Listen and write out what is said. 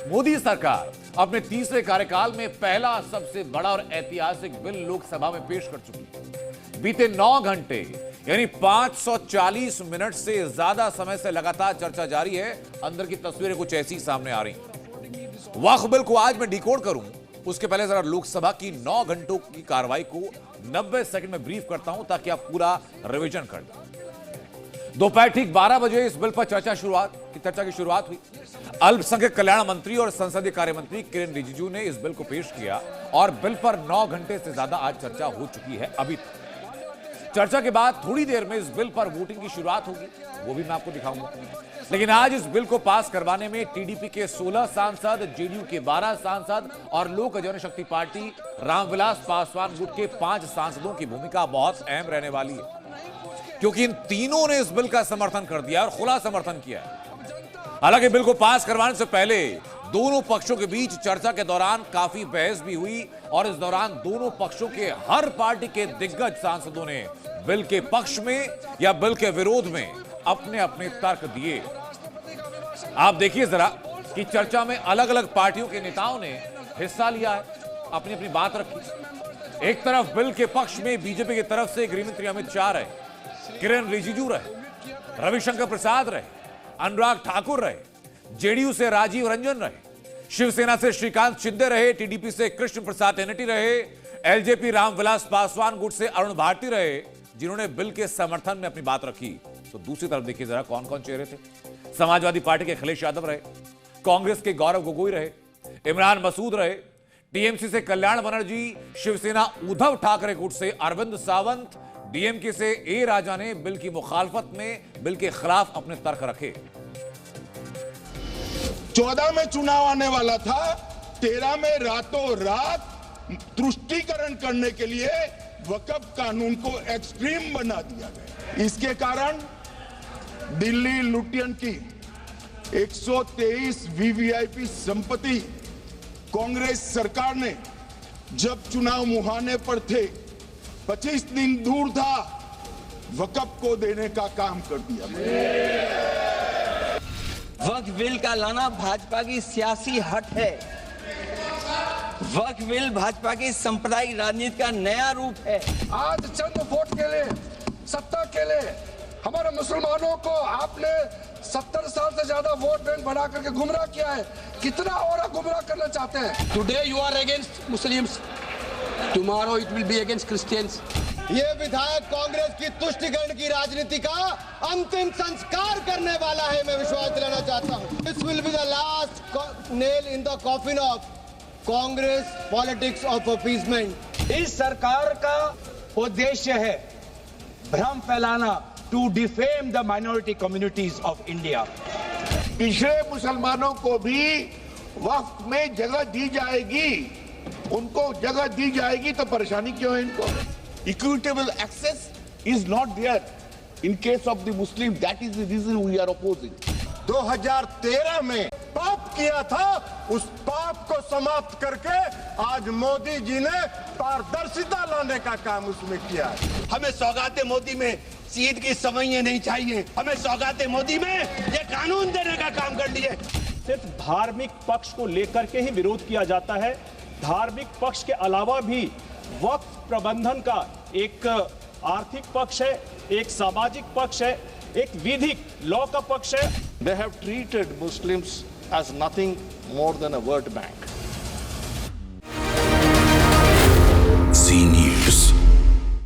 मोदी सरकार अपने तीसरे कार्यकाल में पहला सबसे बड़ा और ऐतिहासिक बिल लोकसभा में पेश कर चुकी है। बीते 9 घंटे यानी 540 मिनट से ज्यादा समय से लगातार चर्चा जारी है। अंदर की तस्वीरें कुछ ऐसी सामने आ रही हैं। वक्फ बिल को आज मैं डिकोड करूं उसके पहले जरा लोकसभा की 9 घंटों की कार्रवाई को 90 सेकंड में ब्रीफ करता हूं ताकि आप पूरा रिवीजन कर लें। दोपहर ठीक 12 बजे इस बिल पर चर्चा की शुरुआत हुई। अल्पसंख्यक कल्याण मंत्री और संसदीय कार्य मंत्री किरेन रिजिजू ने इस बिल को पेश किया और बिल पर 9 घंटे से ज्यादा आज चर्चा हो चुकी है। अभी चर्चा के बाद थोड़ी देर में इस बिल पर वोटिंग की शुरुआत होगी, वो भी मैं आपको दिखाऊंगा। लेकिन आज इस बिल को पास करवाने में टीडीपी के 16 सांसद, जेडीयू के 12 सांसद और लोक जनशक्ति पार्टी रामविलास पासवान गुट के 5 सांसदों की भूमिका बहुत अहम रहने वाली है, क्योंकि इन तीनों ने इस बिल का समर्थन कर दिया और खुला समर्थन किया है। हालांकि बिल को पास करवाने से पहले दोनों पक्षों के बीच चर्चा के दौरान काफी बहस भी हुई और इस दौरान दोनों पक्षों के हर पार्टी के दिग्गज सांसदों ने बिल के पक्ष में या बिल के विरोध में अपने अपने तर्क दिए। आप देखिए जरा कि चर्चा में अलग अलग पार्टियों के नेताओं ने हिस्सा लिया है, अपनी अपनी बात रखी। एक तरफ बिल के पक्ष में बीजेपी की तरफ से गृहमंत्री अमित शाह रहे, किरेन रिजिजू रहे, रविशंकर प्रसाद रहे, अनुराग ठाकुर रहे, जेडीयू से राजीव रंजन रहे, शिवसेना से श्रीकांत शिंदे रहे, टीडीपी से कृष्ण प्रसाद एनटी रहे, एलजेपी रामविलास पासवान गुट से अरुण भारती रहे, जिन्होंने बिल के समर्थन में अपनी बात रखी। तो दूसरी तरफ देखिए जरा कौन कौन चेहरे थे। समाजवादी पार्टी के अखिलेश यादव रहे, कांग्रेस के गौरव गोगोई रहे, इमरान मसूद रहे, टीएमसी से कल्याण बनर्जी, शिवसेना उद्धव ठाकरे गुट से अरविंद सावंत, डीएमके से ए राजा ने बिल की मुखालफत में बिल के खिलाफ अपने तर्क रखे। 14 में चुनाव आने वाला था, 13 में रातों रात तुष्टीकरण करने के लिए वक्फ कानून को एक्सट्रीम बना दिया गया। इसके कारण दिल्ली लुटियन की 123 वीवीआईपी संपत्ति कांग्रेस सरकार ने जब चुनाव मुहाने पर थे, 25 दिन दूर था, वक्फ को देने का काम कर दिया। वक्फ बिल का लाना भाजपा की सियासी हट है। वक्फ बिल भाजपा की सांप्रदायिक राजनीति का नया रूप है। आज चंद वोट के लिए, सत्ता के लिए हमारे मुसलमानों को आपने 70 साल से ज्यादा वोट बैंक बना करके गुमराह किया है। कितना और गुमराह करना चाहते हैं? Today you are against Muslims, tomorrow it will be against Christians. ये विधायक कांग्रेस की तुष्टीकरण की राजनीति का अंतिम संस्कार करने वाला है, मैं विश्वास दिलाना चाहता हूं। This will be the last nail in the coffin of Congress politics of appeasement. इस सरकार का उद्देश्य है भ्रम फैलाना, to defame the minority communities of India. पिछड़े मुसलमानों को भी वक्फ में जगह दी जाएगी, उनको जगह दी जाएगी, तो परेशानी क्यों है इनको? Equitable access is not there in case of the Muslim. That is the reason we are opposing. 2013 में पाप किया था, उस पाप को समाप्त करके आज मोदी जी ने पारदर्शिता लाने का काम उसमें किया है। हमें सौगाते मोदी में सीट की सवैयां नहीं चाहिए, हमें सौगाते मोदी में ये कानून देने का काम कर लिए। सिर्फ धार्मिक पक्ष को लेकर के ही विरोध किया जाता है। धार्मिक पक्ष के अलावा भी वक्फ प्रबंधन का एक आर्थिक पक्ष है, एक सामाजिक पक्ष है, एक विधिक लॉ का पक्ष है। They have treated Muslims as nothing more than a word bank.